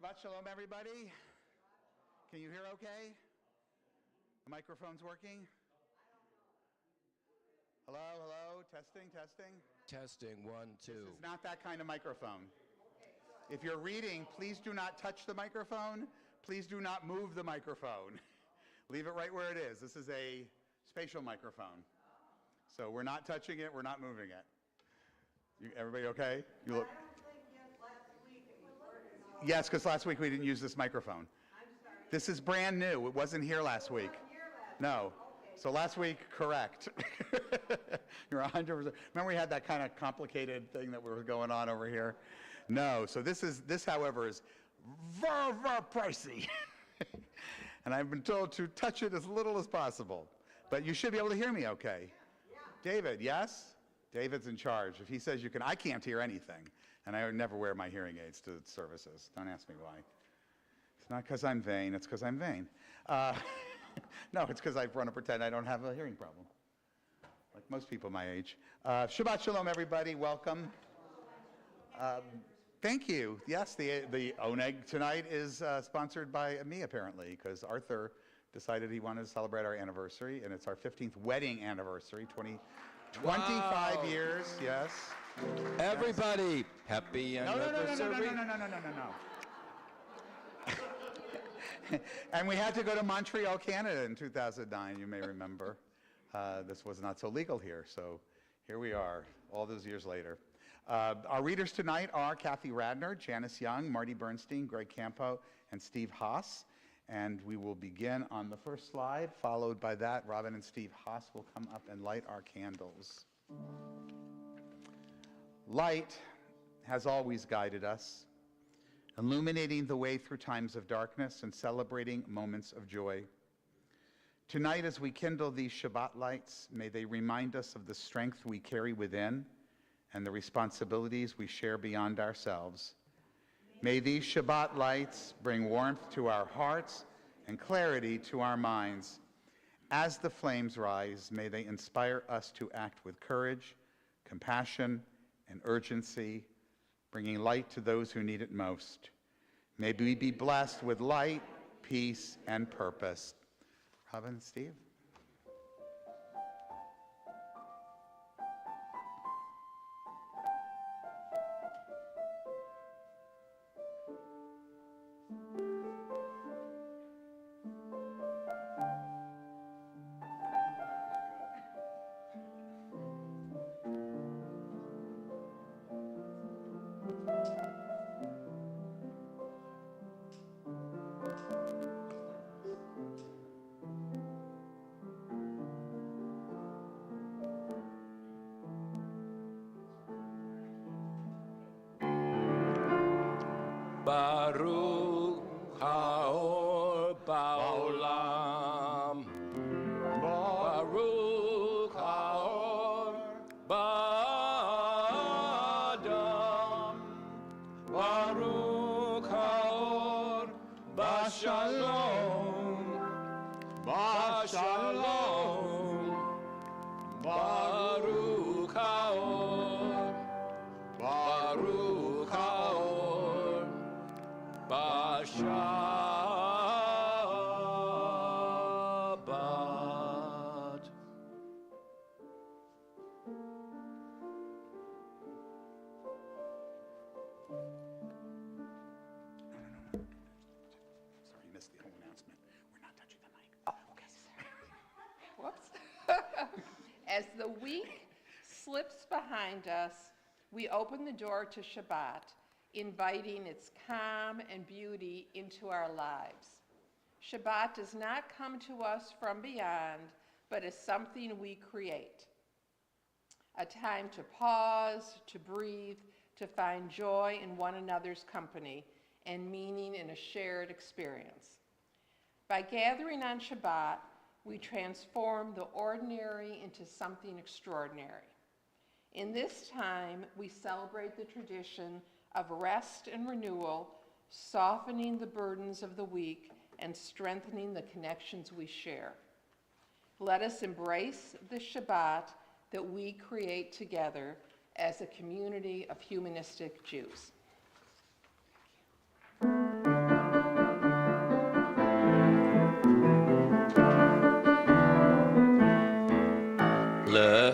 Shabbat Shalom, everybody. Can you hear okay? The microphone's working? Hello, hello, testing, testing. Testing, 1, 2. This is not that kind of microphone. If you're reading, please do not touch the microphone. Please do not move the microphone. Leave it right where it is. This is a spatial microphone. So we're not touching it, we're not moving it. Everybody okay? You look. Yes, because last week we didn't use this microphone. This is brand new. It wasn't here last week. No. So last week, correct. You're 100%. Remember we had that kind of complicated thing that was going on over here? No. So this, however, is very, very pricey. And I've been told to touch it as little as possible. But you should be able to hear me okay. David, yes? David's in charge. If he says you can, I can't hear anything. And I would never wear my hearing aids to services. Don't ask me why. It's not because I'm vain, it's because I'm vain. No, it's because I want to pretend I don't have a hearing problem, like most people my age. Shabbat Shalom, everybody. Welcome. Thank you. Yes, the Oneg tonight is sponsored by me, apparently, because Arthur decided he wanted to celebrate our anniversary, and it's our 15th wedding anniversary, 25 years, yes. Everybody, happy anniversary. No. And we had to go to Montreal, Canada in 2009, you may remember. This was not so legal here, so here we are, all those years later. Our readers tonight are Kathy Radner, Janice Young, Marty Bernstein, Greg Campo, and Steve Haas. And we will begin on the first slide. Followed by that, Robin and Steve Haas will come up and light our candles. Light has always guided us, illuminating the way through times of darkness and celebrating moments of joy. Tonight, as we kindle these Shabbat lights, may they remind us of the strength we carry within and the responsibilities we share beyond ourselves. May these Shabbat lights bring warmth to our hearts and clarity to our minds. As the flames rise, may they inspire us to act with courage, compassion, and urgency, bringing light to those who need it most. May we be blessed with light, peace, and purpose. Robin and Steve? Baruch haor ba'olam, Baruch haor ba'adam, Baruch haor ba'shalom, ba'shalom, Baruch haor, Baruch haor Shabbat. No. Sorry, you missed the whole announcement. We're not touching the mic. Oh, okay. Whoops. As the week slips behind us, we open the door to Shabbat, inviting its calm and beauty into our lives. Shabbat does not come to us from beyond, but is something we create. A time to pause, to breathe, to find joy in one another's company, and meaning in a shared experience. By gathering on Shabbat, we transform the ordinary into something extraordinary. In this time, we celebrate the tradition of rest and renewal, softening the burdens of the week and strengthening the connections we share. Let us embrace the Shabbat that we create together as a community of humanistic Jews. Thank you.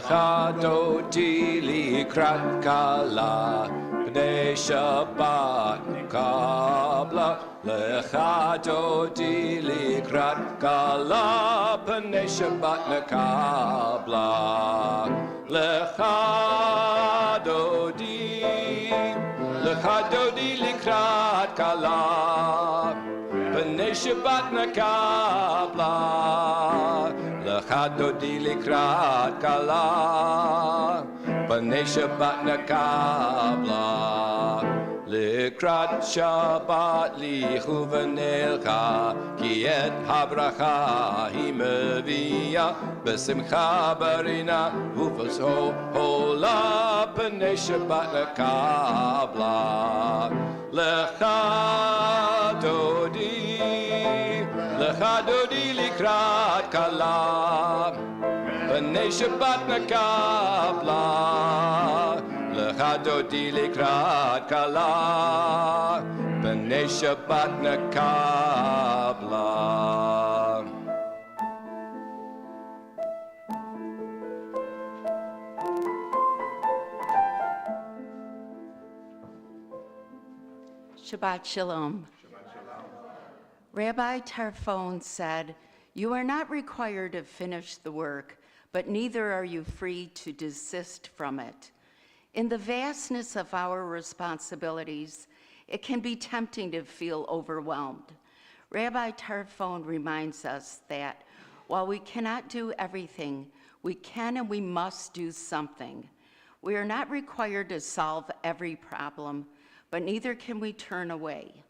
Lecha dodi likrat kala, B'nai Shabbat kabla. Lecha dodi likrat kala, B'nai Shabbat nakabla. Lecha dodi likrat kala, B'nai Shabbat nakabla. Lecha dodi likrat kala, B'nai Shabbat nakabla. Likrat Shabbat lichu v'nelcha, Ki et habracha hi mevia, B'simcha barina ufos hola, B'nai Shabbat nakabla. Lecha dodi likrat kala, B'nai Shabbat nakabla. Lecha dodi likrat kala, B'nai Shabbat nakabla. Shabbat Shalom. Rabbi Tarfon said, "You are not required to finish the work, but neither are you free to desist from it." In the vastness of our responsibilities, it can be tempting to feel overwhelmed. Rabbi Tarfon reminds us that while we cannot do everything, we can and we must do something. We are not required to solve every problem, but neither can we turn away.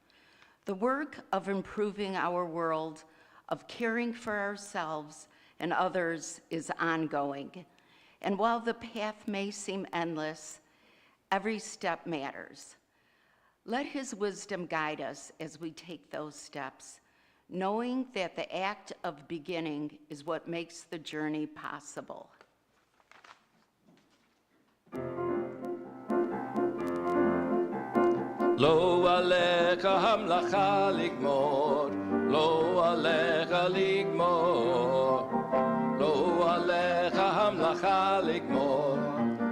The work of improving our world, of caring for ourselves and others is ongoing. And while the path may seem endless, every step matters. Let his wisdom guide us as we take those steps, knowing that the act of beginning is what makes the journey possible. Lo alecha hamlacha ligmor, Lo alecha ligmor, Lo alecha hamlacha ligmor,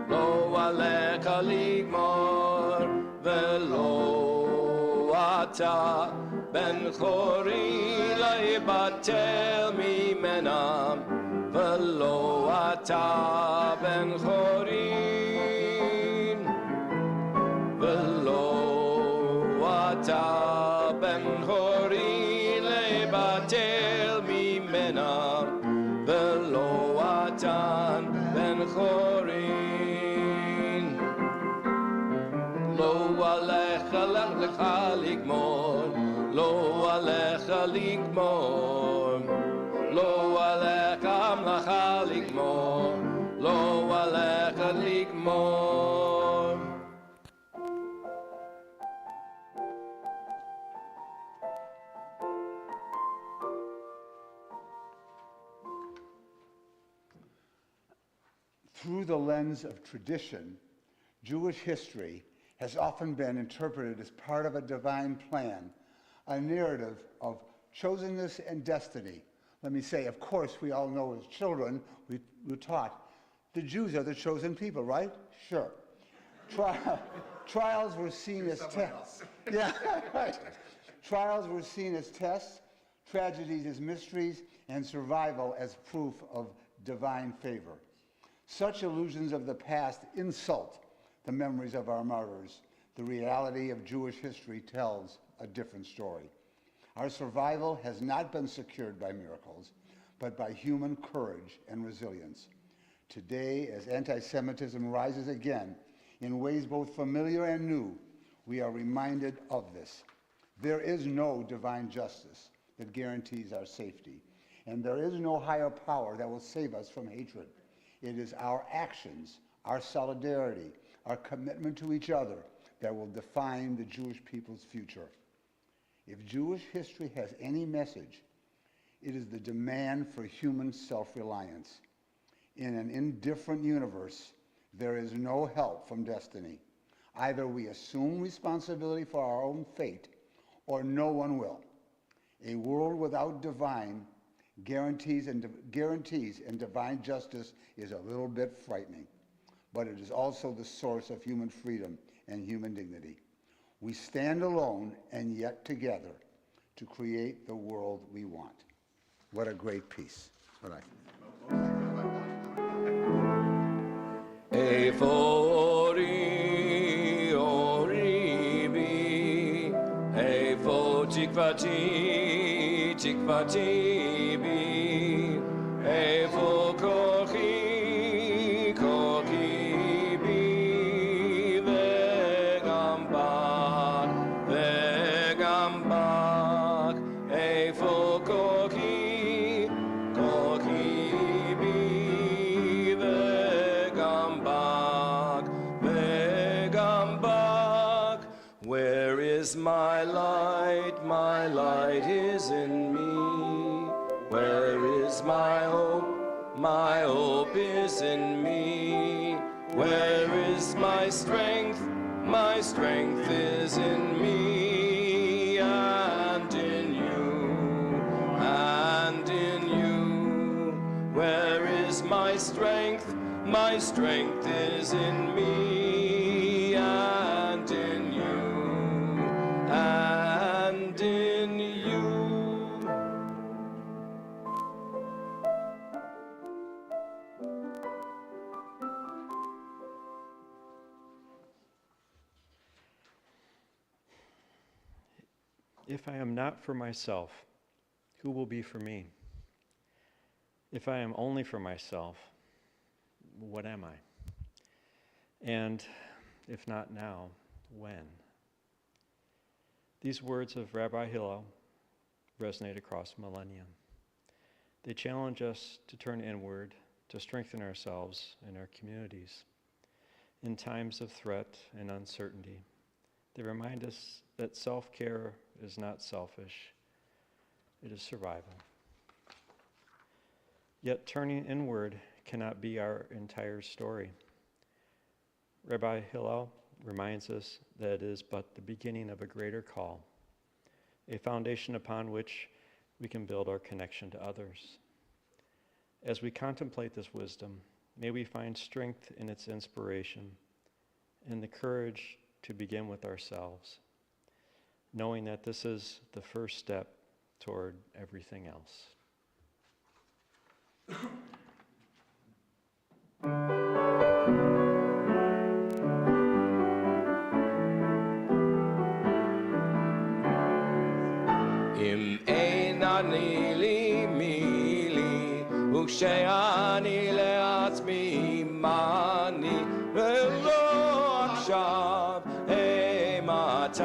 Lo alecha ligmor, Velo ata ben chori leibatel mimena, Velo ata ben chorin, Velo ata ben chori leibatel mimena, Velo atan ben chorin. Lo alecha lecha ligmor, Lo alecha ligmor, Lo alecha hamlacha ligmor, Lo alecha ligmor. Through the lens of tradition, Jewish history has often been interpreted as part of a divine plan, a narrative of chosenness and destiny. Let me say, of course, we all know as children, we were taught, the Jews are the chosen people, right? Sure. Trials were seen as tests. Yeah, right. Trials were seen as tests, tragedies as mysteries, and survival as proof of divine favor. Such illusions of the past insult the memories of our martyrs. The reality of Jewish history tells a different story. Our survival has not been secured by miracles, but by human courage and resilience. Today, as anti-Semitism rises again in ways both familiar and new, we are reminded of this. There is no divine justice that guarantees our safety, and there is no higher power that will save us from hatred. It is our actions, our solidarity, our commitment to each other that will define the Jewish people's future. If Jewish history has any message, it is the demand for human self-reliance. In an indifferent universe, there is no help from destiny. Either we assume responsibility for our own fate, or no one will. A world without divine Guarantees and divine justice is a little bit frightening, but it is also the source of human freedom and human dignity. We stand alone and yet together to create the world we want. What a great piece. What I תקוותי בי, איפה כוחי, כוחי בי, וגם בך, איפה כוחי, כוחי בי, וגם בך, where is my light? My light is in me. Where is my hope? My hope is in me. Where is my strength? My strength is in me and in you, and in you. Where is my strength? My strength is in me and in you, and in you. If I am not for myself, who will be for me? If I am only for myself, what am I? And if not now, when? These words of Rabbi Hillel resonate across millennia. They challenge us to turn inward, to strengthen ourselves and our communities. In times of threat and uncertainty, they remind us that self-care is not selfish, it is survival. Yet turning inward cannot be our entire story. Rabbi Hillel reminds us that it is but the beginning of a greater call, a foundation upon which we can build our connection to others. As we contemplate this wisdom, may we find strength in its inspiration and the courage to begin with ourselves, knowing that this is the first step toward everything else. אם אין אני לי מי לי, וכשאני לעצמי מה אני, ולא עכשיו, אימתי,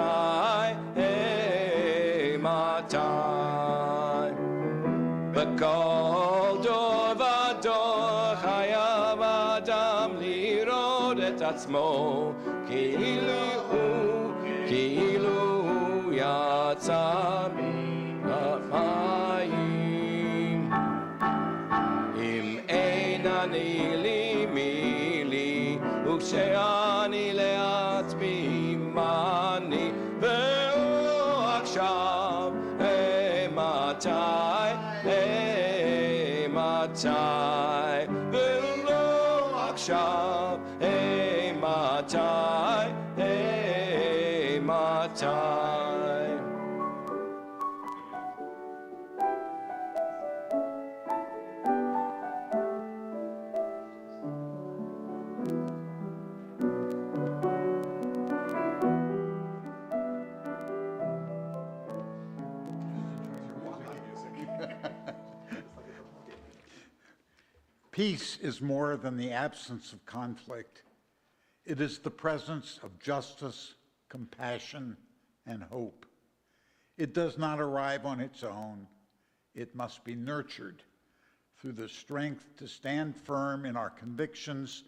בכל דור ודור חייב אדם לראות את עצמו כאילו הוא יצא מהמים. אם אין אני לי מי לי, וכשאני לעצמי מה אני, והוא עכשיו אימתי, ולא עכשיו אימתי. Peace is more than the absence of conflict. It is the presence of justice, compassion, and hope. It does not arrive on its own. It must be nurtured through the strength to stand firm in our convictions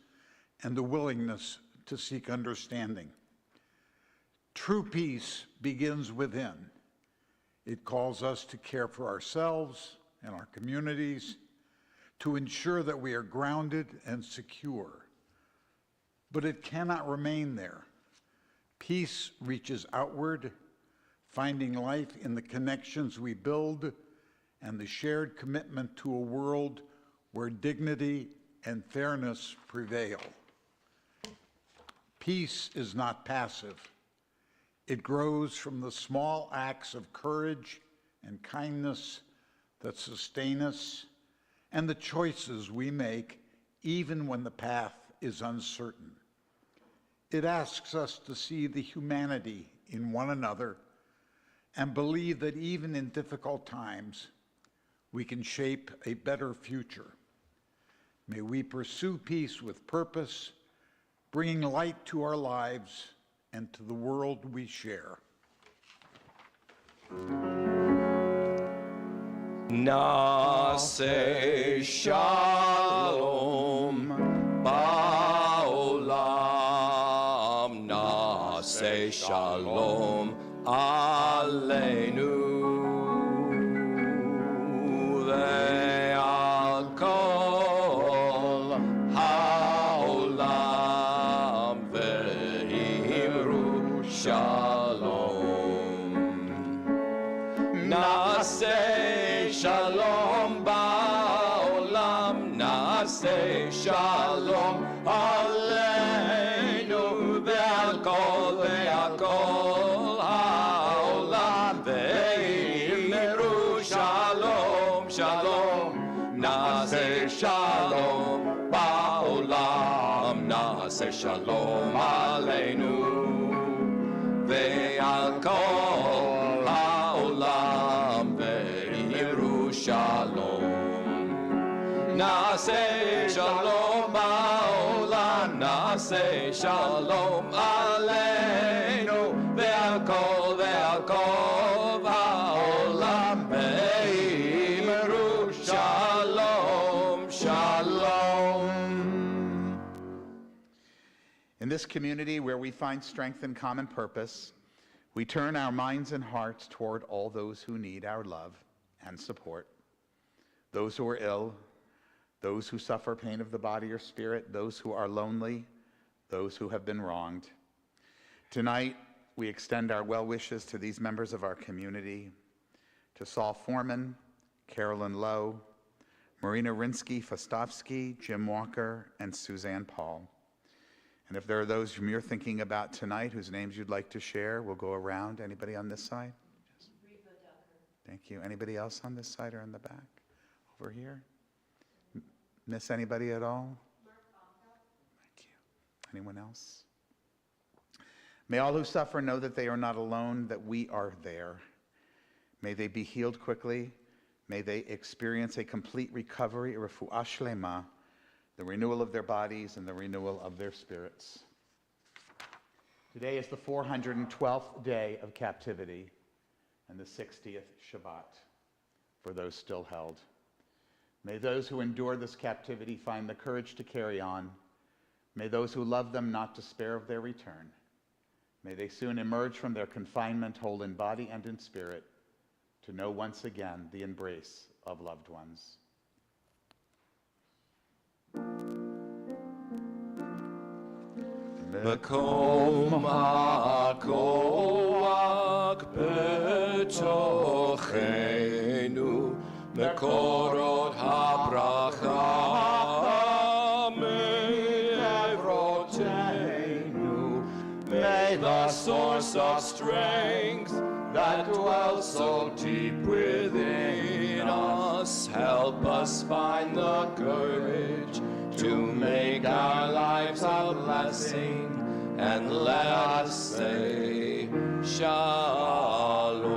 and the willingness to seek understanding. True peace begins within. It calls us to care for ourselves and our communities, to ensure that we are grounded and secure. But it cannot remain there. Peace reaches outward, finding life in the connections we build and the shared commitment to a world where dignity and fairness prevail. Peace is not passive. It grows from the small acts of courage and kindness that sustain us and the choices we make even when the path is uncertain. It asks us to see the humanity in one another and believe that even in difficult times, we can shape a better future. May we pursue peace with purpose, bringing light to our lives and to the world we share. Nase shalom ba'olam, nase shalom aleinu ve'al kol ha'olam ve'imru shalom. Nase shalom ba'olam, nase shalom aleinu ve'al kol ha'olam ve'imru shalom shalom. Nase shalom ba'olam, nase shalom aleinu ve'al kol ha'olam ve'imru shalom. Nase shalom ba'olam, nase shalom aleinu ve'al kol ha'olam ve'imru shalom shalom. In this community where we find strength and common purpose, we turn our minds and hearts toward all those who need our love and support. Those who are ill, those who suffer pain of the body or spirit, those who are lonely, those who have been wronged. Tonight, we extend our well wishes to these members of our community, to Saul Foreman, Carolyn Lowe, Marina Rinsky-Fostovsky, Jim Walker, and Suzanne Paul. And if there are those whom you're thinking about tonight whose names you'd like to share, we'll go around. Anybody on this side? Thank you. Anybody else on this side or in the back? Over here? Miss anybody at all? Thank you. Anyone else? May all who suffer know that they are not alone, that we are there. May they be healed quickly. May they experience a complete recovery, refuah shlema, the renewal of their bodies and the renewal of their spirits. Today is the 412th day of captivity and the 60th Shabbat for those still held. May those who endure this captivity find the courage to carry on. May those who love them not despair of their return. May they soon emerge from their confinement whole in body and in spirit to know once again the embrace of loved ones. מקום הכוח בתוכנו, מקורות הברכה מעברותינו. May the source of strength that dwells so deep within us help us find the courage to make our lives a blessing, and let us say Shalom.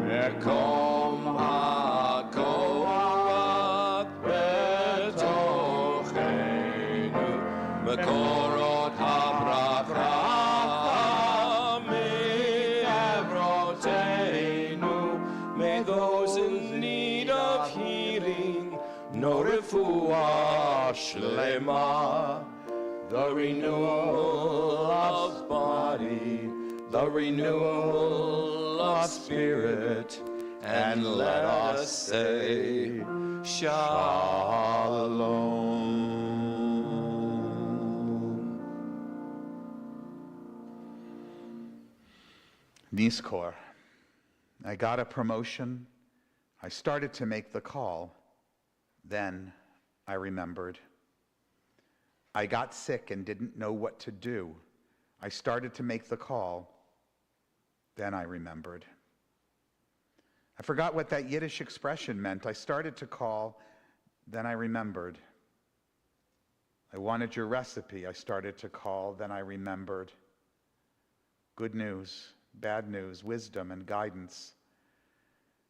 Mekom hakoach betochenu, mekorot habracha me'evrotenu. May those in need of healing know refuah shlema, the renewal of body, the renewal of spirit, and let us say Shalom. Niskor. I got a promotion. I started to make the call. Then I remembered. I got sick and didn't know what to do. I started to make the call. Then I remembered. I forgot what that Yiddish expression meant. I started to call. Then I remembered. I wanted your recipe. I started to call. Then I remembered. Good news, bad news, wisdom and guidance.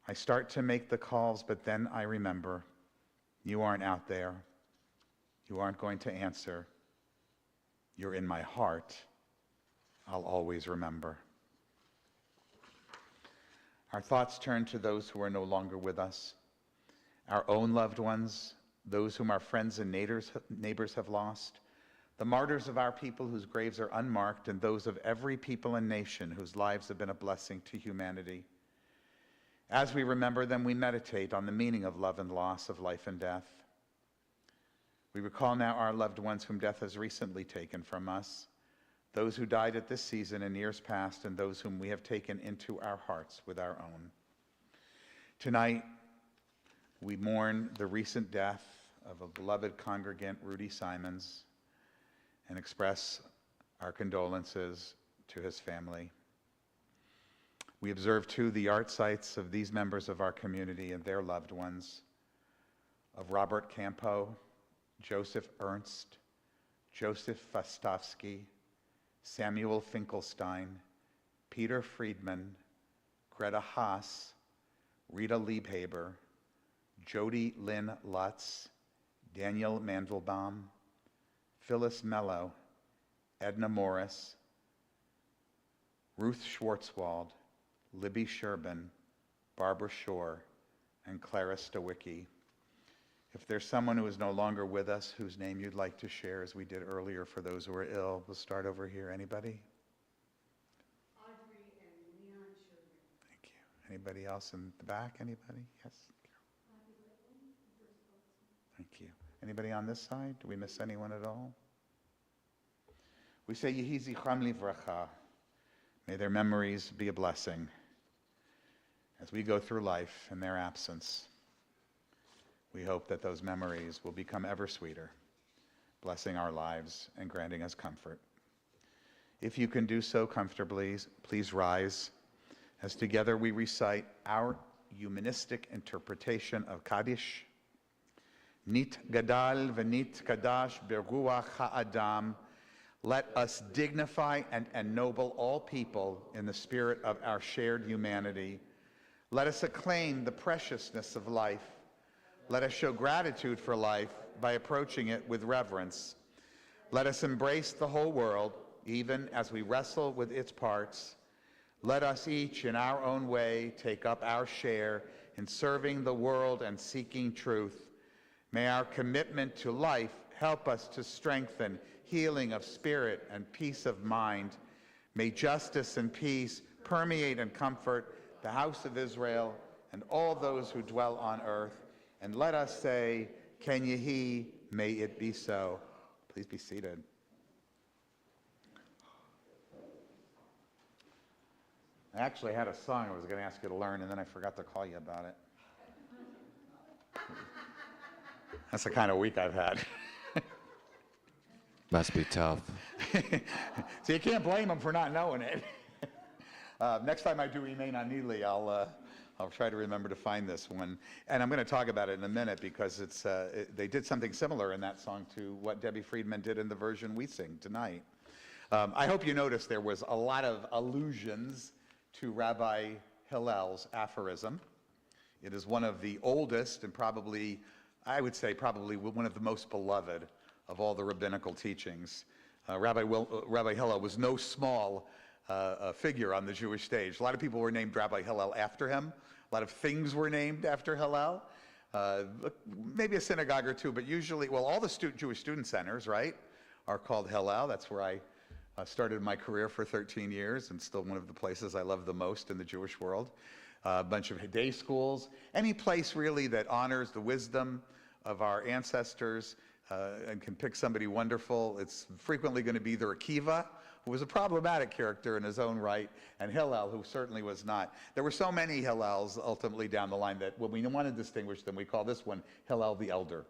I start to make the calls, but then I remember. You aren't out there. You aren't going to answer. You're in my heart. I'll always remember. Our thoughts turn to those who are no longer with us, our own loved ones, those whom our friends and neighbors have lost, the martyrs of our people whose graves are unmarked, and those of every people and nation whose lives have been a blessing to humanity. As we remember them, we meditate on the meaning of love and loss, of life and death. We recall now our loved ones whom death has recently taken from us, those who died at this season in years past, and those whom we have taken into our hearts with our own. Tonight, we mourn the recent death of a beloved congregant, Rudy Simons, and express our condolences to his family. We observe, too, the art sites of these members of our community and their loved ones, of Robert Campo, Joseph Ernst, Joseph Fastovsky, Samuel Finkelstein, Peter Friedman, Greta Haas, Rita Liebhaber, Jody Lynn Lutz, Daniel Mandelbaum, Phyllis Mello, Edna Morris, Ruth Schwartzwald, Libby Sherbin, Barbara Shore, and Clara Stowicki. If there's someone who is no longer with us whose name you'd like to share, as we did earlier for those who are ill, we'll start over here. Anybody? Audrey and Leon Sherbin. Thank you. Anybody else in the back? Anybody? Yes? Thank you. Anybody on this side? Do we miss anyone at all? We say, Yehi zichram livracha. May their memories be a blessing as we go through life in their absence. We hope that those memories will become ever sweeter, blessing our lives and granting us comfort. If you can do so comfortably, please rise as together we recite our humanistic interpretation of Kaddish. Nit gadal v'nit kadash beruach ha'adam. Let us dignify and ennoble all people in the spirit of our shared humanity. Let us acclaim the preciousness of life. Let us show gratitude for life by approaching it with reverence. Let us embrace the whole world, even as we wrestle with its parts. Let us each, in our own way, take up our share in serving the world and seeking truth. May our commitment to life help us to strengthen healing of spirit and peace of mind. May justice and peace permeate and comfort the house of Israel and all those who dwell on earth. And let us say, Ken Yehi, may it be so. Please be seated. I actually had a song I was going to ask you to learn, and then I forgot to call you about it. That's the kind of week I've had. Must be tough. So you can't blame them for not knowing it. Next time I do Remain on Neely, I'll try to remember to find this one. And I'm going to talk about it in a minute because they did something similar in that song to what Debbie Friedman did in the version we sing tonight. I hope you noticed there was a lot of allusions to Rabbi Hillel's aphorism. It is one of the oldest and probably, I would say probably one of the most beloved of all the rabbinical teachings. Rabbi Hillel was no small figure on the Jewish stage. A lot of people were named Rabbi Hillel after him. A lot of things were named after Hillel. Maybe a synagogue or two, but usually, well, all the Jewish student centers, right, are called Hillel. That's where I started my career for 13 years and still one of the places I love the most in the Jewish world. A bunch of day schools, any place really that honors the wisdom of our ancestors and can pick somebody wonderful. It's frequently going to be either a kiva who was a problematic character in his own right, and Hillel, who certainly was not. There were so many Hillels ultimately down the line that when we want to distinguish them, we call this one Hillel the Elder.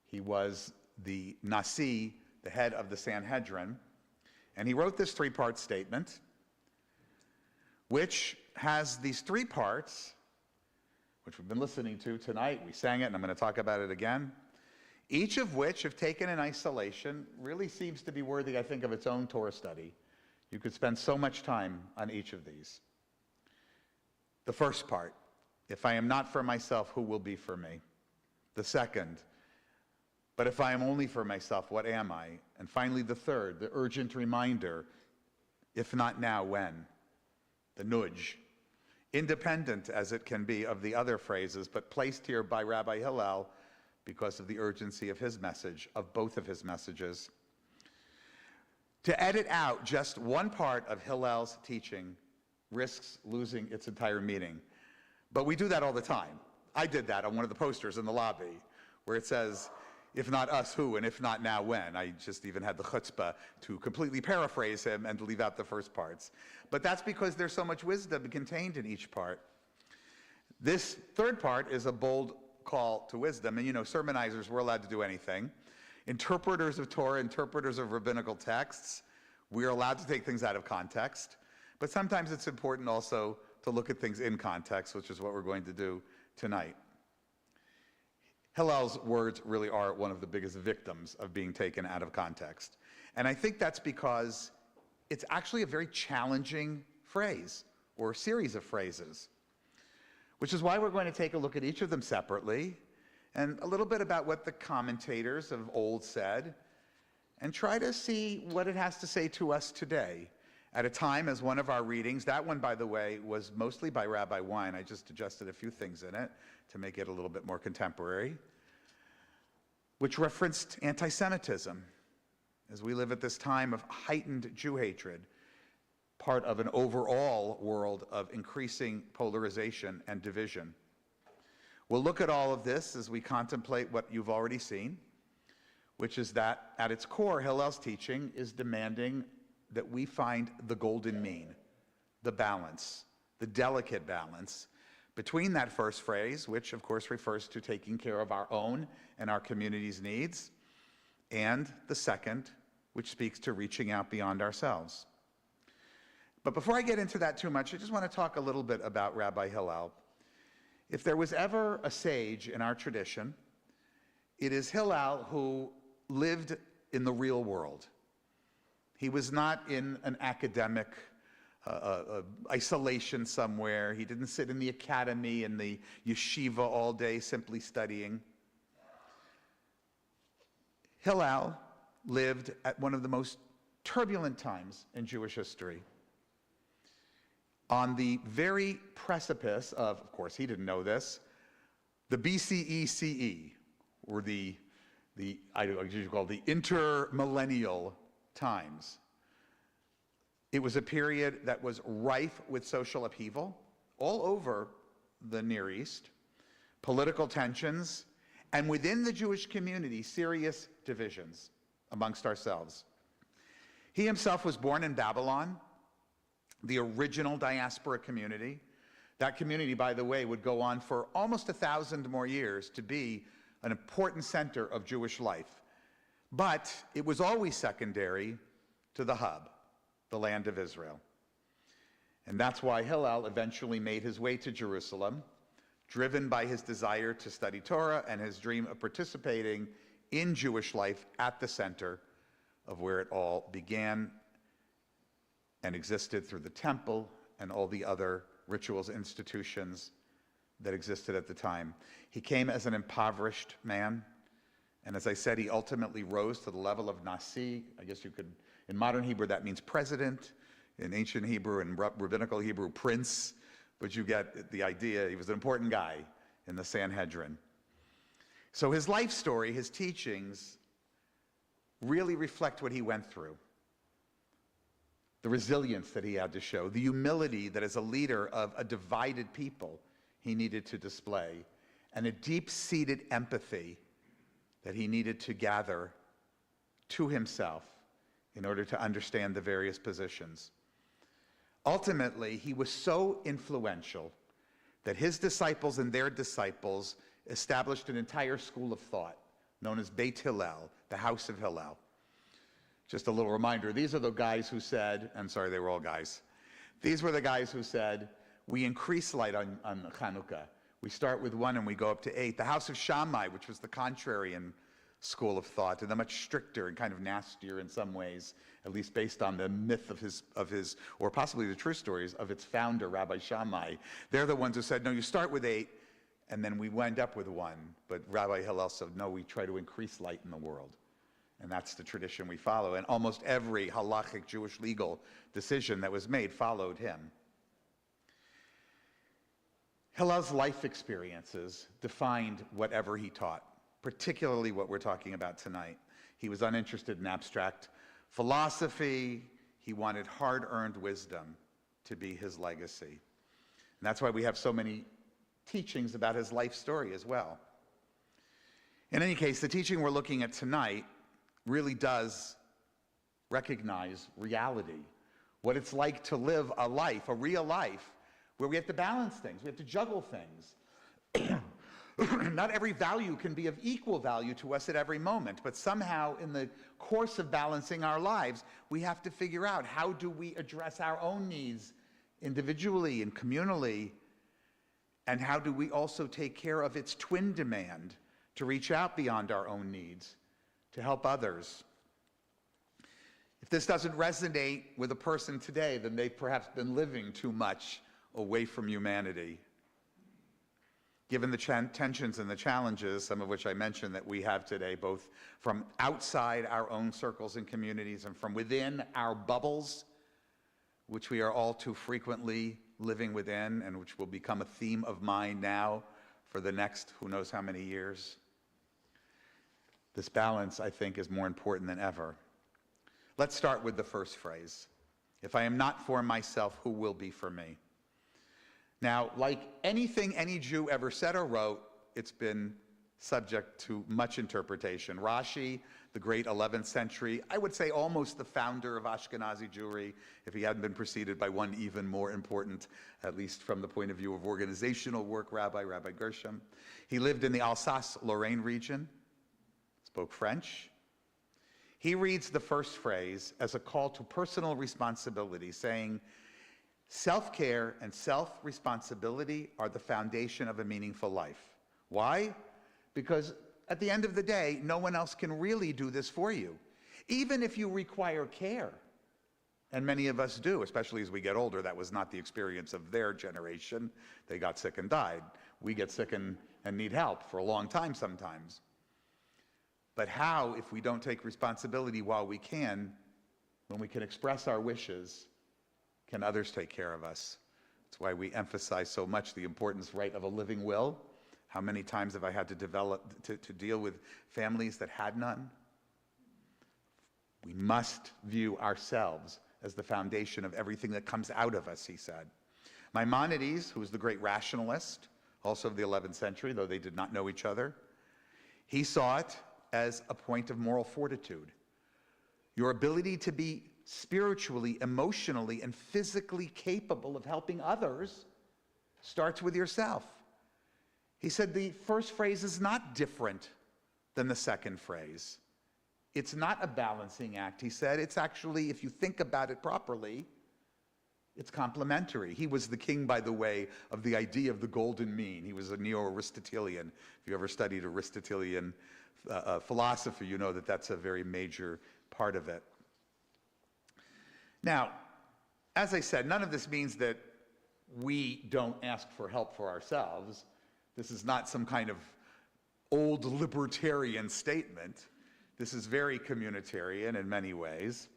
He was the Nasi, the head of the Sanhedrin, and he wrote this three-part statement, which has these three parts, which we've been listening to tonight. We sang it, and I'm going to talk about it again. Each of which, if taken in isolation, really seems to be worthy, I think, of its own Torah study. You could spend so much time on each of these. The first part, if I am not for myself, who will be for me? The second, but if I am only for myself, what am I? And finally, the third, the urgent reminder, if not now, when? The nudge, independent as it can be of the other phrases, but placed here by Rabbi Hillel because of the urgency of his message, of both of his messages. To edit out just one part of Hillel's teaching risks losing its entire meaning. But we do that all the time. I did that on one of the posters in the lobby, where it says, if not us, who, and if not now, when. I just even had the chutzpah to completely paraphrase him and to leave out the first parts. But that's because there's so much wisdom contained in each part. This third part is a bold call to wisdom. And you know, sermonizers, we're allowed to do anything. Interpreters of Torah, interpreters of rabbinical texts, we're allowed to take things out of context. But sometimes it's important also to look at things in context, which is what we're going to do tonight. Hillel's words really are one of the biggest victims of being taken out of context. And I think that's because it's actually a very challenging phrase, or series of phrases, which is why we're going to take a look at each of them separately, and a little bit about what the commentators of old said, and try to see what it has to say to us today, at a time as one of our readings, that one, by the way, was mostly by Rabbi Wein. I just adjusted a few things in it to make it a little bit more contemporary, which referenced anti-Semitism, as we live at this time of heightened Jew hatred, part of an overall world of increasing polarization and division. We'll look at all of this as we contemplate what you've already seen, which is that at its core, Hillel's teaching is demanding that we find the golden mean, the balance, the delicate balance between that first phrase, which of course refers to taking care of our own and our community's needs, and the second, which speaks to reaching out beyond ourselves. But before I get into that too much, I just want to talk a little bit about Rabbi Hillel. If there was ever a sage in our tradition, it is Hillel who lived in the real world. He was not in an academic isolation somewhere. He didn't sit in the academy, in the yeshiva all day simply studying. Hillel lived at one of the most turbulent times in Jewish history. On the very precipice of course, he didn't know this, the BCE-CE, or the I usually call the intermillennial times. It was a period that was rife with social upheaval all over the Near East, political tensions, and within the Jewish community, serious divisions amongst ourselves. He himself was born in Babylon, the original diaspora community. That community, by the way, would go on for almost 1,000 more years to be an important center of Jewish life. But it was always secondary to the hub, the land of Israel. And that's why Hillel eventually made his way to Jerusalem, driven by his desire to study Torah and his dream of participating in Jewish life at the center of where it all began and existed through the temple and all the other rituals, institutions that existed at the time. He came as an impoverished man, and as I said, he ultimately rose to the level of Nasi. I guess you could, in modern Hebrew, that means president. In ancient Hebrew and rabbinical Hebrew, prince. But you get the idea. He was an important guy in the Sanhedrin. So his life story, his teachings, really reflect what he went through. The resilience that he had to show, the humility that as a leader of a divided people he needed to display, and a deep-seated empathy that he needed to gather to himself in order to understand the various positions. Ultimately, he was so influential that his disciples and their disciples established an entire school of thought known as Beit Hillel, the House of Hillel. Just a little reminder, these are the guys who said, I'm sorry, they were all guys. These were the guys who said, we increase light on Hanukkah. We start with 1 and we go up to 8. The House of Shammai, which was the contrarian school of thought, and the much stricter and kind of nastier in some ways, at least based on the myth of his, or possibly the true stories of its founder, Rabbi Shammai. They're the ones who said, no, you start with 8, and then we wind up with 1. But Rabbi Hillel said, no, we try to increase light in the world. And that's the tradition we follow. And almost every halachic Jewish legal decision that was made followed him. Hillel's life experiences defined whatever he taught, particularly what we're talking about tonight. He was uninterested in abstract philosophy. He wanted hard-earned wisdom to be his legacy. And that's why we have so many teachings about his life story as well. In any case, the teaching we're looking at tonight really does recognize reality, what it's like to live a life, a real life, where we have to balance things, we have to juggle things. Not every value can be of equal value to us at every moment, but somehow in the course of balancing our lives, we have to figure out how do we address our own needs individually and communally, and how do we also take care of its twin demand to reach out beyond our own needs, to help others. If this doesn't resonate with a person today, then they've perhaps been living too much away from humanity. Given the tensions and the challenges, some of which I mentioned that we have today, both from outside our own circles and communities and from within our bubbles, which we are all too frequently living within and which will become a theme of mine now for the next who knows how many years. This balance, I think, is more important than ever. Let's start with the first phrase. If I am not for myself, who will be for me? Now, like anything any Jew ever said or wrote, it's been subject to much interpretation. Rashi, the great 11th century, I would say almost the founder of Ashkenazi Jewry, if he hadn't been preceded by one even more important, at least from the point of view of organizational work, Rabbi Gershom. He lived in the Alsace-Lorraine region, spoke French. He reads the first phrase as a call to personal responsibility, saying, self-care and self-responsibility are the foundation of a meaningful life. Why? Because at the end of the day, no one else can really do this for you, even if you require care. And many of us do, especially as we get older. That was not the experience of their generation. They got sick and died. We get sick and need help for a long time sometimes. But how, if we don't take responsibility while we can, when we can express our wishes, can others take care of us? That's why we emphasize so much the importance, right, of a living will. How many times have I had to deal with families that had none? We must view ourselves as the foundation of everything that comes out of us, he said. Maimonides, who was the great rationalist, also of the 11th century, though they did not know each other, he saw it as a point of moral fortitude. Your ability to be spiritually, emotionally, and physically capable of helping others starts with yourself. He said the first phrase is not different than the second phrase. It's not a balancing act, he said. It's actually, if you think about it properly, it's complementary. He was the king, by the way, of the idea of the golden mean. He was a neo-Aristotelian. If you ever studied Aristotelian philosophy, you know that that's a very major part of it. Now, as I said, none of this means that we don't ask for help for ourselves. This is not some kind of old libertarian statement. This is very communitarian in many ways.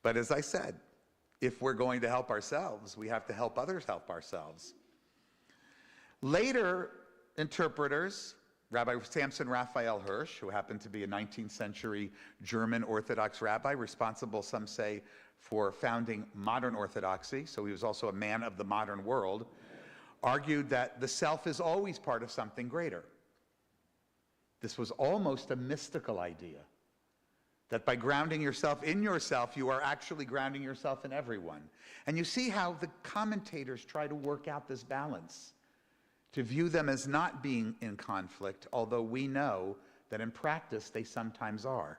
But as I said, if we're going to help ourselves, we have to help others help ourselves. Later interpreters, Rabbi Samson Raphael Hirsch, who happened to be a 19th century German Orthodox rabbi, responsible, some say, for founding modern Orthodoxy, so he was also a man of the modern world, argued that the self is always part of something greater. This was almost a mystical idea. That by grounding yourself in yourself, you are actually grounding yourself in everyone. And you see how the commentators try to work out this balance, to view them as not being in conflict, although we know that in practice they sometimes are.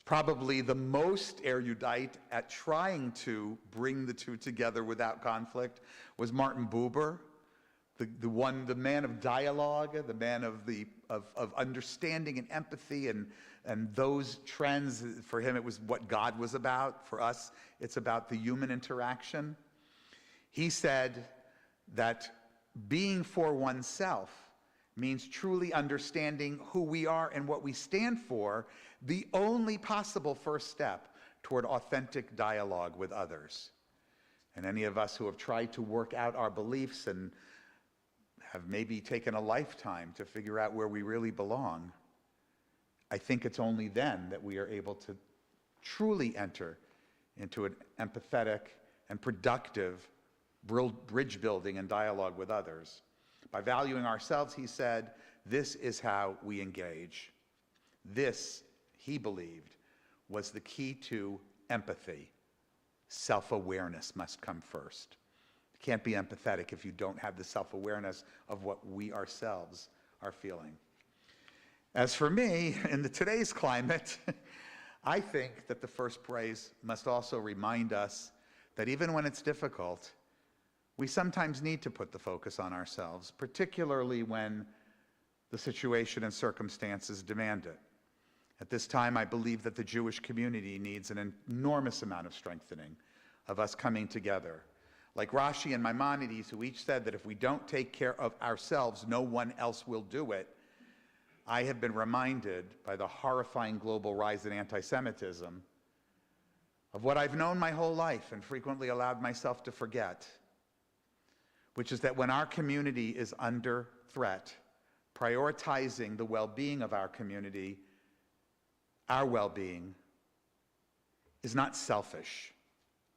Probably the most erudite at trying to bring the two together without conflict was Martin Buber, the man of dialogue, the man of understanding and empathy and those trends. For him, it was what God was about. For us, it's about the human interaction. He said that being for oneself means truly understanding who we are and what we stand for, the only possible first step toward authentic dialogue with others. And any of us who have tried to work out our beliefs and have maybe taken a lifetime to figure out where we really belong, I think it's only then that we are able to truly enter into an empathetic and productive bridge building and dialogue with others. By valuing ourselves, he said, this is how we engage. This, he believed, was the key to empathy. Self-awareness must come first. You can't be empathetic if you don't have the self-awareness of what we ourselves are feeling. As for me, in today's climate, I think that the first praise must also remind us that even when it's difficult, we sometimes need to put the focus on ourselves, particularly when the situation and circumstances demand it. At this time, I believe that the Jewish community needs an enormous amount of strengthening, of us coming together. Like Rashi and Maimonides, who each said that if we don't take care of ourselves, no one else will do it, I have been reminded by the horrifying global rise in anti-Semitism of what I've known my whole life and frequently allowed myself to forget, which is that when our community is under threat, prioritizing the well-being of our community, our well-being, is not selfish.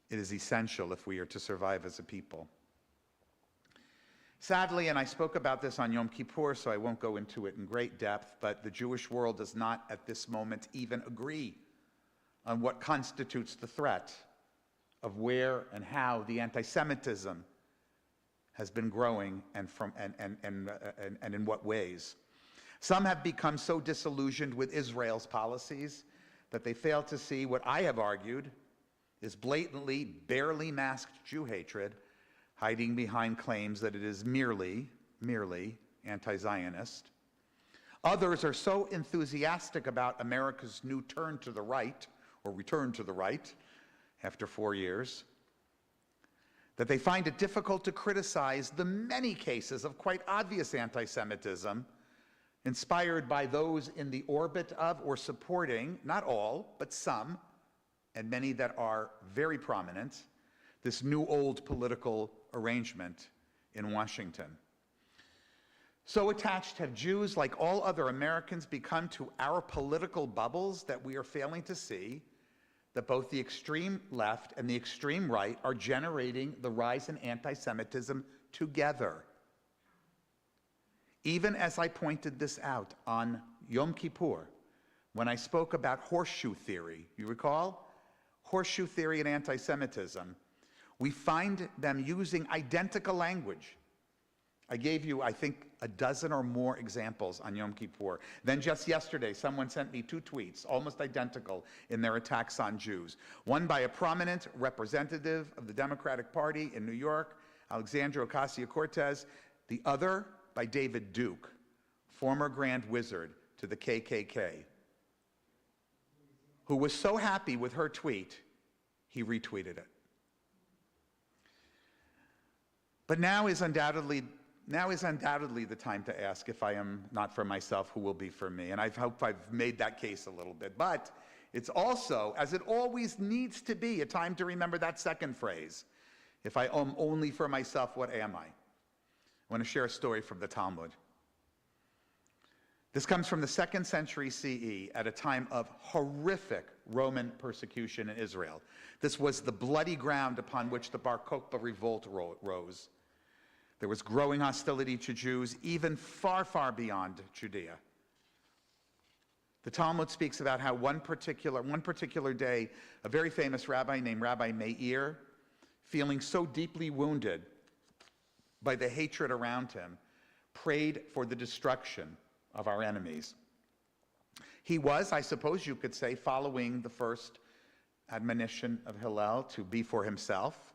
It is essential if we are to survive as a people. Sadly, and I spoke about this on Yom Kippur, so I won't go into it in great depth, but the Jewish world does not at this moment even agree on what constitutes the threat of where and how the anti-Semitism has been growing and in what ways. Some have become so disillusioned with Israel's policies that they fail to see what I have argued is blatantly, barely masked Jew hatred, hiding behind claims that it is merely anti-Zionist. Others are so enthusiastic about America's new turn to the right, or return to the right, after 4 years, that they find it difficult to criticize the many cases of quite obvious anti-Semitism inspired by those in the orbit of or supporting, not all, but some, and many that are very prominent, this new old political arrangement in Washington. So attached have Jews, like all other Americans, become to our political bubbles that we are failing to see that both the extreme left and the extreme right are generating the rise in anti-Semitism together. Even as I pointed this out on Yom Kippur, when I spoke about horseshoe theory, you recall? Horseshoe theory and anti-Semitism. We find them using identical language. I gave you, I think, a dozen or more examples on Yom Kippur. Then just yesterday, someone sent me 2 tweets, almost identical in their attacks on Jews. One by a prominent representative of the Democratic Party in New York, Alexandria Ocasio-Cortez. The other by David Duke, former Grand Wizard to the KKK, who was so happy with her tweet, he retweeted it. But now is undoubtedly the time to ask, if I am not for myself, who will be for me? And I hope I've made that case a little bit. But it's also, as it always needs to be, a time to remember that second phrase. If I am only for myself, what am I? I want to share a story from the Talmud. This comes from the 2nd century CE at a time of horrific Roman persecution in Israel. This was the bloody ground upon which the Bar Kokhba revolt rose. There was growing hostility to Jews, even far, far beyond Judea. The Talmud speaks about how one particular day, a very famous rabbi named Rabbi Meir, feeling so deeply wounded by the hatred around him, prayed for the destruction of our enemies. He was, I suppose you could say, following the first admonition of Hillel to be for himself.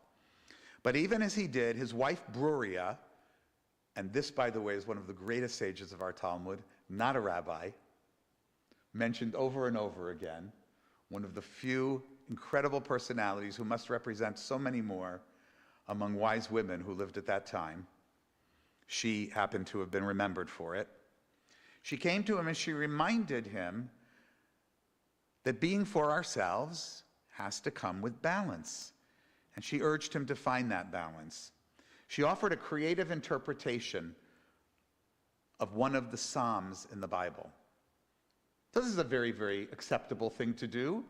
But even as he did, his wife Bruria, and this, by the way, is one of the greatest sages of our Talmud, not a rabbi, mentioned over and over again, one of the few incredible personalities who must represent so many more among wise women who lived at that time. She happened to have been remembered for it. She came to him and she reminded him that being for ourselves has to come with balance. And she urged him to find that balance. She offered a creative interpretation of one of the Psalms in the Bible. This is a very, very acceptable thing to do.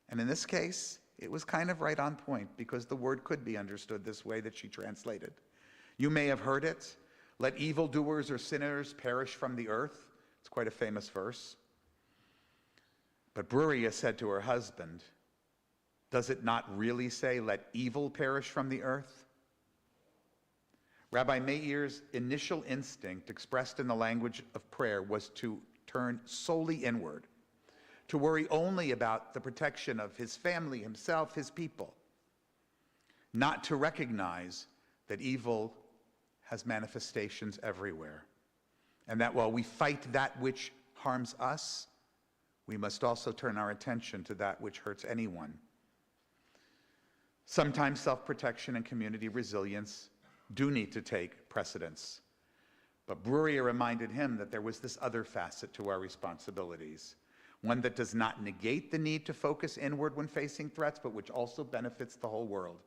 And in this case, it was kind of right on point because the word could be understood this way that she translated. You may have heard it. Let evildoers or sinners perish from the earth. It's quite a famous verse. But Bruria said to her husband, does it not really say, let evil perish from the earth? Rabbi Meir's initial instinct, expressed in the language of prayer, was to turn solely inward, to worry only about the protection of his family, himself, his people, not to recognize that evil has manifestations everywhere, and that while we fight that which harms us, we must also turn our attention to that which hurts anyone. Sometimes self-protection and community resilience do need to take precedence. But Bruria reminded him that there was this other facet to our responsibilities, one that does not negate the need to focus inward when facing threats, but which also benefits the whole world.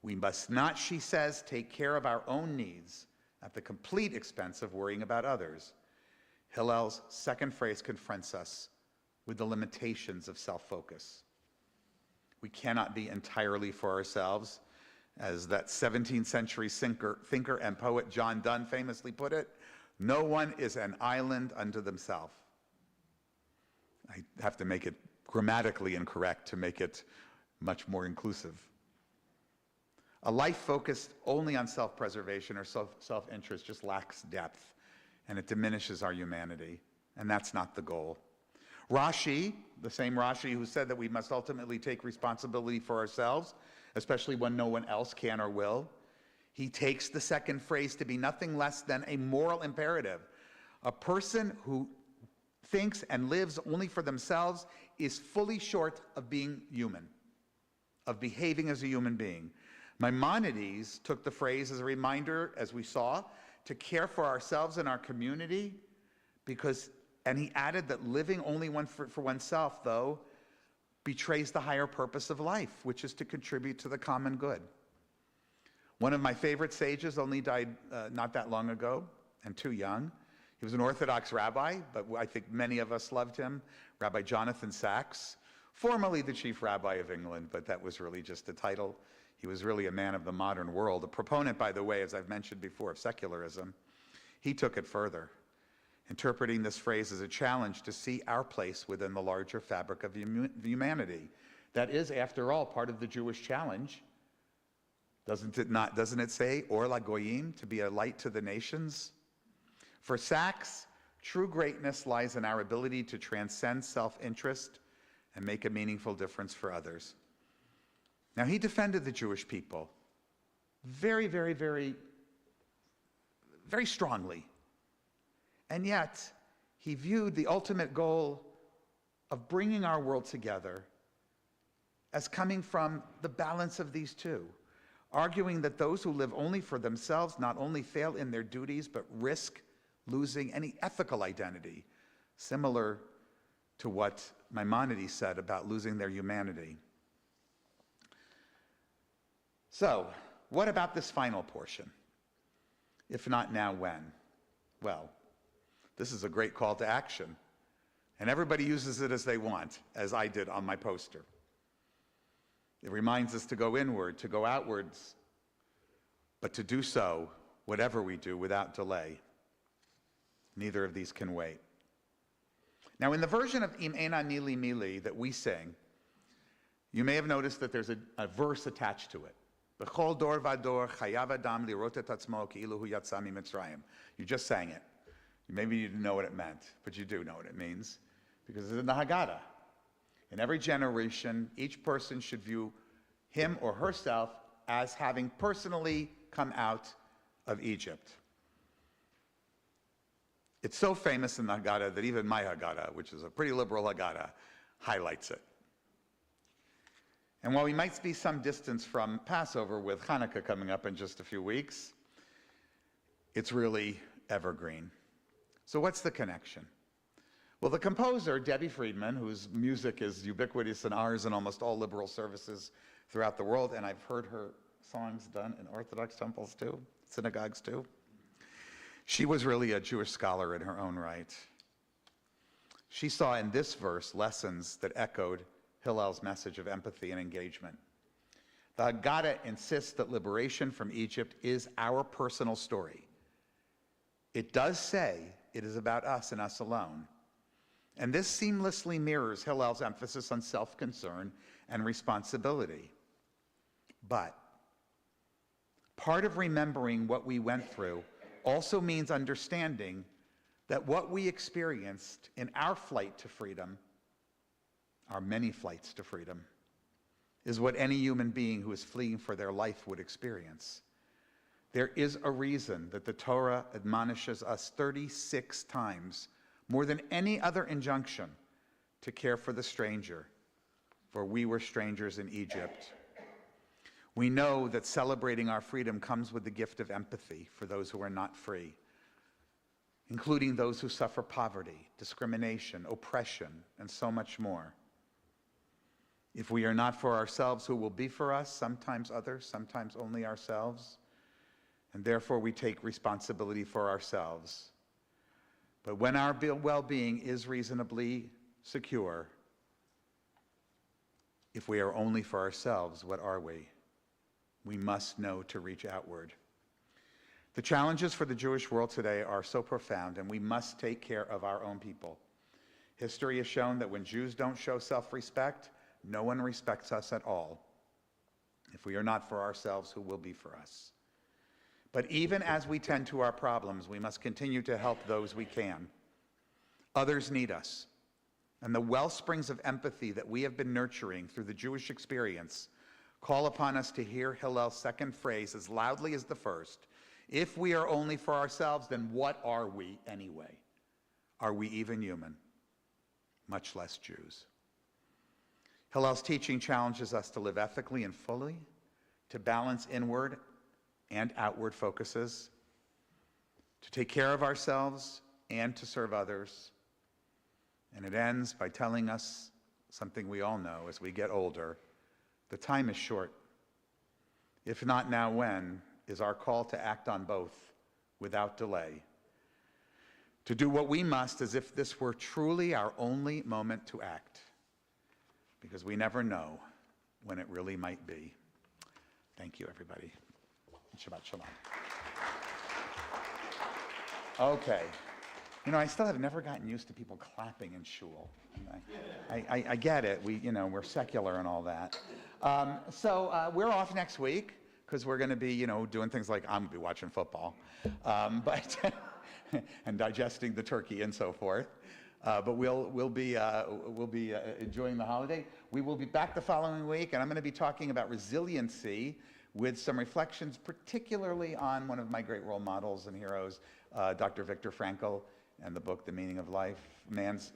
We must not, she says, take care of our own needs at the complete expense of worrying about others. Hillel's second phrase confronts us with the limitations of self-focus. We cannot be entirely for ourselves. As that 17th century thinker and poet John Donne famously put it, no one is an island unto themselves. I have to make it grammatically incorrect to make it much more inclusive. A life focused only on self-preservation or self-interest just lacks depth, and it diminishes our humanity, and that's not the goal. Rashi, the same Rashi who said that we must ultimately take responsibility for ourselves, especially when no one else can or will, he takes the second phrase to be nothing less than a moral imperative. A person who thinks and lives only for themselves is fully short of being human, of behaving as a human being. Maimonides took the phrase as a reminder, as we saw, to care for ourselves and our community, and he added that living only for oneself, though, betrays the higher purpose of life, which is to contribute to the common good. One of my favorite sages only died not that long ago, and too young. He was an Orthodox rabbi, but I think many of us loved him, Rabbi Jonathan Sacks, formerly the chief rabbi of England, but that was really just a title. He was really a man of the modern world, a proponent, by the way, as I've mentioned before, of secularism. He took it further, interpreting this phrase as a challenge to see our place within the larger fabric of humanity. That is, after all, part of the Jewish challenge. Doesn't it say, or la goyim, to be a light to the nations? For Sacks, true greatness lies in our ability to transcend self-interest and make a meaningful difference for others. Now, he defended the Jewish people very, very, very, very strongly. And yet, he viewed the ultimate goal of bringing our world together as coming from the balance of these two, arguing that those who live only for themselves not only fail in their duties, but risk losing any ethical identity, similar to what Maimonides said about losing their humanity. So, what about this final portion? If not now, when? Well, this is a great call to action, and everybody uses it as they want, as I did on my poster. It reminds us to go inward, to go outwards, but to do so, whatever we do, without delay. Neither of these can wait. Now, in the version of Im Ena Nili Mili that we sing, you may have noticed that there's a verse attached to it. B'chol dor vador chayav adam lirot et atzmo ki'ilu hu yatsa miMitzrayim. You just sang it. Maybe you didn't know what it meant, but you do know what it means, because it's in the Haggadah. In every generation, each person should view him or herself as having personally come out of Egypt. It's so famous in the Haggadah that even my Haggadah, which is a pretty liberal Haggadah, highlights it. And while we might be some distance from Passover with Hanukkah coming up in just a few weeks, it's really evergreen. So what's the connection? Well, the composer, Debbie Friedman, whose music is ubiquitous in ours and almost all liberal services throughout the world, and I've heard her songs done in Orthodox temples too, synagogues too. She was really a Jewish scholar in her own right. She saw in this verse lessons that echoed Hillel's message of empathy and engagement. The Haggadah insists that liberation from Egypt is our personal story. It does say it is about us and us alone. And this seamlessly mirrors Hillel's emphasis on self-concern and responsibility. But part of remembering what we went through also means understanding that what we experienced in our flight to freedom, our many flights to freedom, is what any human being who is fleeing for their life would experience. There is a reason that the Torah admonishes us 36 times, more than any other injunction, to care for the stranger, for we were strangers in Egypt. We know that celebrating our freedom comes with the gift of empathy for those who are not free, including those who suffer poverty, discrimination, oppression, and so much more. If we are not for ourselves, who will be for us? Sometimes others, sometimes only ourselves. And therefore we take responsibility for ourselves. But when our well-being is reasonably secure, if we are only for ourselves, what are we? We must know to reach outward. The challenges for the Jewish world today are so profound, and we must take care of our own people. History has shown that when Jews don't show self-respect, no one respects us at all. If we are not for ourselves, who will be for us? But even as we tend to our problems, we must continue to help those we can. Others need us. And the well springs of empathy that we have been nurturing through the Jewish experience call upon us to hear Hillel's second phrase as loudly as the first. If we are only for ourselves, then what are we anyway? Are we even human? Much less Jews. Hillel's teaching challenges us to live ethically and fully, to balance inward and outward focuses, to take care of ourselves and to serve others. And it ends by telling us something we all know as we get older: the time is short. If not now, when is our call to act on both without delay, to do what we must as if this were truly our only moment to act, because we never know when it really might be. Thank you, everybody. Shabbat Shalom. Okay. You know, I still have never gotten used to people clapping in shul. I get it. We're secular and all that. So we're off next week because we're going to be, doing things like I'm going to be watching football, but and digesting the turkey and so forth. But we'll be enjoying the holiday. We will be back the following week, and I'm going to be talking about resiliency with some reflections, particularly on one of my great role models and heroes, Dr. Viktor Frankl, and the book, The Meaning of Life, Man's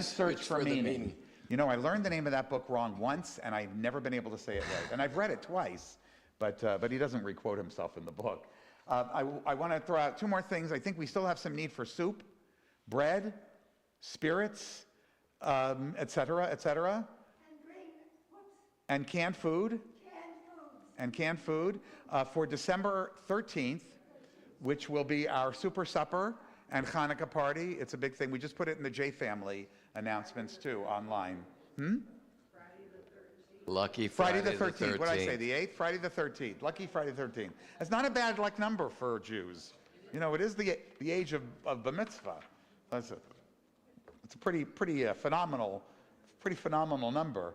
Search for Meaning. I learned the name of that book wrong once, and I've never been able to say it right. And I've read it twice, but he doesn't requote himself in the book. I want to throw out two more things. I think we still have some need for soup, bread, spirits, et cetera, et cetera. And canned food. Canned food for December 13th, which will be our Super Supper and Hanukkah party. It's a big thing. We just put it in the J Family announcements too online. Lucky Friday the 13th. What did I say? The 8th? Friday the 13th. Lucky Friday the 13th. It's not a bad luck number for Jews. It is the age of Bar Mitzvah. It's a pretty phenomenal number.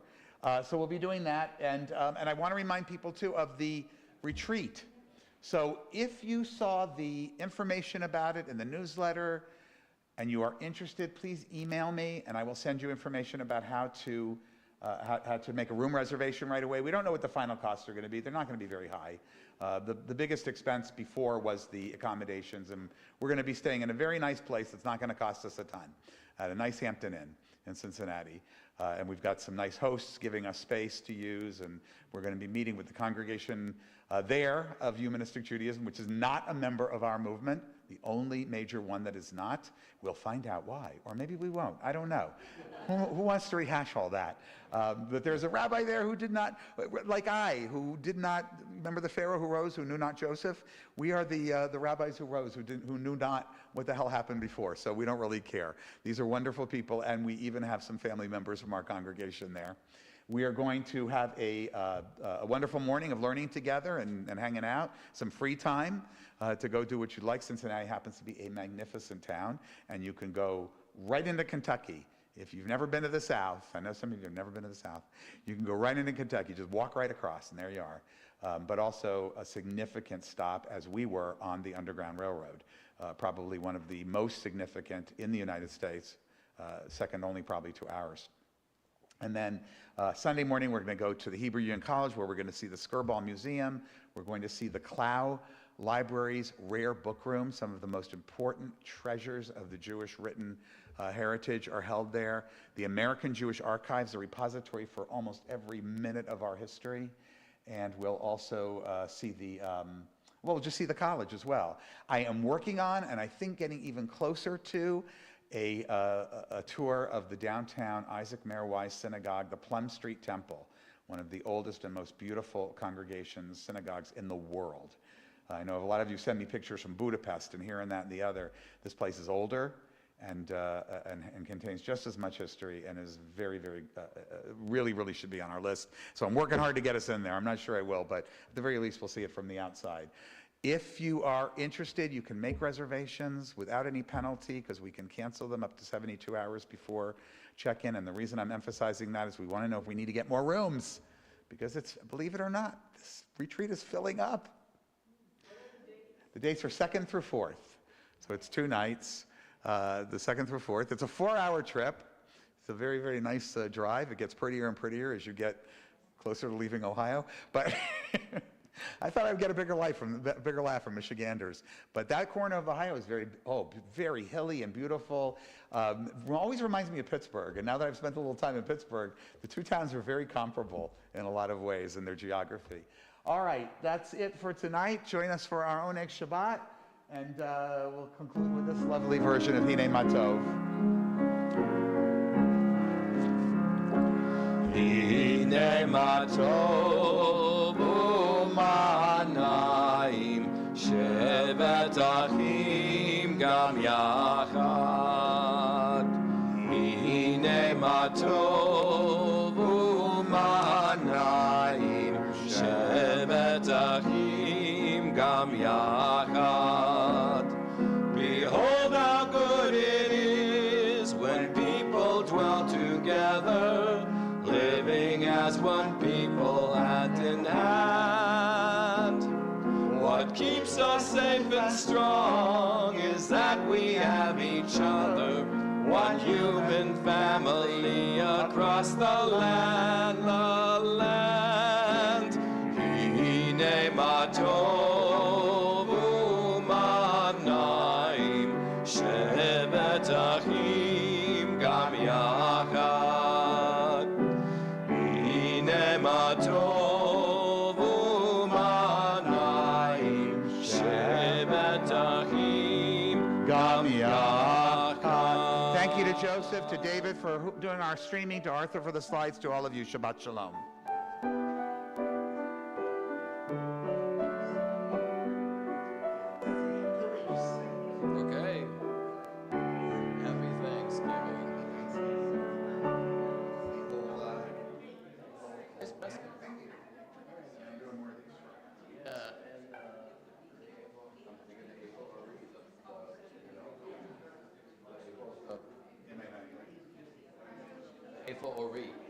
So we'll be doing that, and I want to remind people too of the retreat. So if you saw the information about it in the newsletter and you are interested, please email me and I will send you information about how to make a room reservation right away. We don't know what the final costs are going to be. They're not going to be very high. The biggest expense before was the accommodations, and we're going to be staying in a very nice place that's not going to cost us a ton, at a nice Hampton Inn in Cincinnati. And we've got some nice hosts giving us space to use, and we're going to be meeting with the congregation there of Humanistic Judaism, which is not a member of our movement, the only major one that is not. We'll find out why, or maybe we won't. I don't know. Who wants to rehash all that? But there's a rabbi there who did not, who did not, remember the Pharaoh who rose, who knew not Joseph? We are the rabbis who rose, who knew not what the hell happened before, so we don't really care. These are wonderful people, and we even have some family members from our congregation there. We are going to have a wonderful morning of learning together and hanging out, some free time to go do what you'd like. Cincinnati happens to be a magnificent town, and you can go right into Kentucky. If you've never been to the South, I know some of you have never been to the South, you can go right into Kentucky, just walk right across, and there you are. But also a significant stop, as we were, on the Underground Railroad, probably one of the most significant in the United States, second only probably to ours. And then Sunday morning, we're going to go to the Hebrew Union College, where we're going to see the Skirball Museum. We're going to see the Clow Library's rare book room. Some of the most important treasures of the Jewish written heritage are held there. The American Jewish Archives, a repository for almost every minute of our history. And we'll also see the, we'll just see the college as well. I am working on, and I think getting even closer to, a tour of the downtown Isaac Mayer Wise Synagogue, the Plum Street Temple, one of the oldest and most beautiful congregations, synagogues in the world. I know a lot of you send me pictures from Budapest and here and that and the other. This place is older and contains just as much history and is very, really should be on our list. So I'm working hard to get us in there. I'm not sure I will, but at the very least we'll see it from the outside. If you are interested, you can make reservations without any penalty, because we can cancel them up to 72 hours before check-in. And the reason I'm emphasizing that is we want to know if we need to get more rooms, because it's, believe it or not, this retreat is filling up. The dates are 2nd through 4th, so it's 2 nights, the 2nd through 4th. It's a 4-hour trip. It's a very nice drive. It gets prettier and prettier as you get closer to leaving Ohio, but I thought I would get a bigger laugh from Michiganders, but that corner of Ohio is very hilly and beautiful. Always reminds me of Pittsburgh, and now that I've spent a little time in Pittsburgh, the two towns are very comparable in a lot of ways in their geography. All right, that's it for tonight. Join us for our Oneg Shabbat, and we'll conclude with this lovely version of Hine Matov. Hine Matov u'ma'anayim shevet achim gam yachad. Hine Matov u'ma'anayim shevet achim gam yachad. Behold how good it is when people dwell together, living as one people, hand in hand. What keeps us safe and strong is that we have each other, one human family across the land, Hine Matov u'ma'anayim shevet achim gam yachad. Hine Matov u'ma'anayim shevet achim gam yachad. Thank you to Joseph, to David for doing our streaming, to Arthur for the slides, to all of you. Shabbat Shalom. Okay. Happy Thanksgiving. איפה אורי?